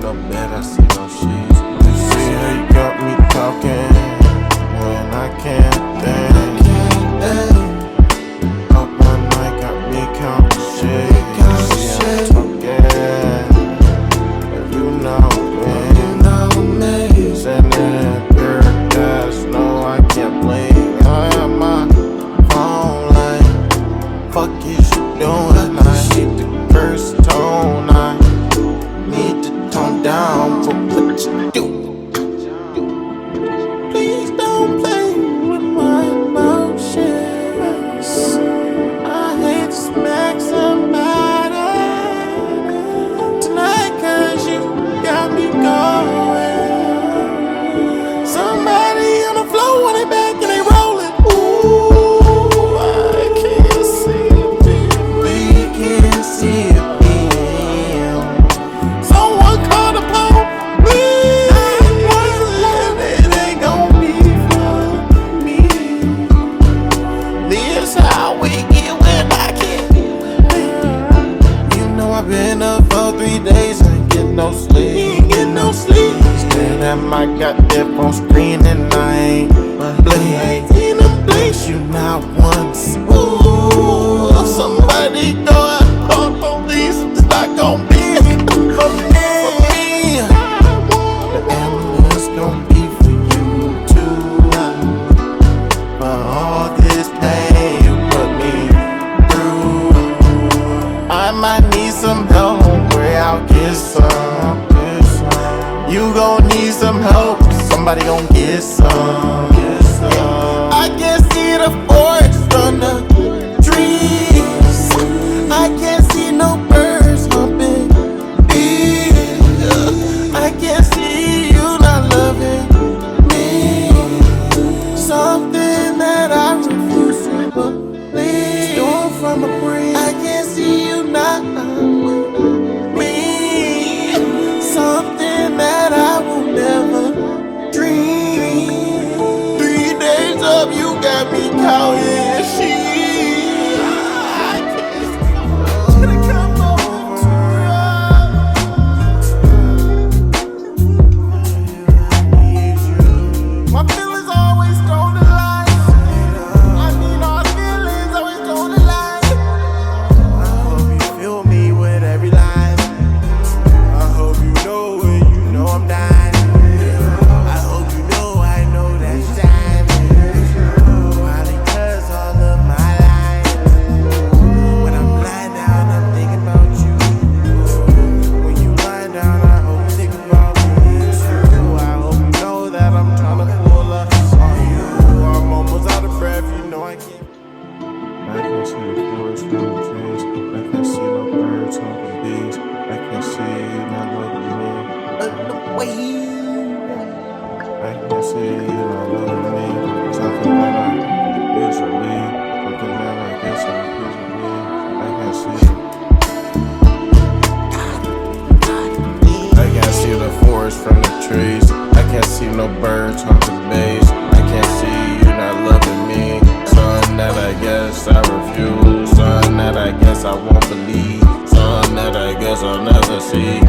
no bed, I see no sheets. You see how you got me talking when I can't think. Up one night got me counting shit. See I'm talking, but you know me. Sitting in paradise, no I can't blink. I have my phone like, fuck is you doing? I hate the curse tone, I need to tone down for what you do. Please don't play with my emotions. I hate to smack somebody tonight, cause you got me going. Somebody on the floor when they back and they rollin'. Ooh, I can't see it, we can't see it. Someone call the police. It ain't gon' be for me. This how we get when I can't. You know I've been up for 3 days, I ain't get no sleep. Ain't get no sleep. Staring at my goddamn phone screen and I ain't blink. In a blink, you not once. Ooh, somebody go out, call police. It's not gon' be for me. The ambulance gon' be for you too. For all this pain you put me through, I might need some help. Where I'll get some. You gon' need some help. Somebody gon' get some. I can't see the forest from the trees. I can't see no birds humping bees. I can't see you not loving me. Something that I refuse to believe. Storm from a breeze. I can't see you not with me. Something that I will never dream. 3 days up, you got me counting sheep. My feelings always thrown the line. I mean, our feelings always thrown the line. I hope you feel me with every line. I hope you know when you know I'm dying. I hope you know I know that's time. Probably cause all of my life. When I'm lying down, I'm thinking about you. When you lie down, I hope you think about me too. I hope you know that I'm trying to pull up on you. I'm almost out of breath, you know I can't. I can't see the forest from the trees. I can't see no birds humping bees. I can't see you not loving me. I can't see you not loving me. Something that I usually, something that I guess I usually. I can't see. I can't see the forest from the trees. I can't see no birds humping bees. I can't see you not loving me. Something that I guess I refuse. Something that I guess I won't believe. Something that I guess I'll never see.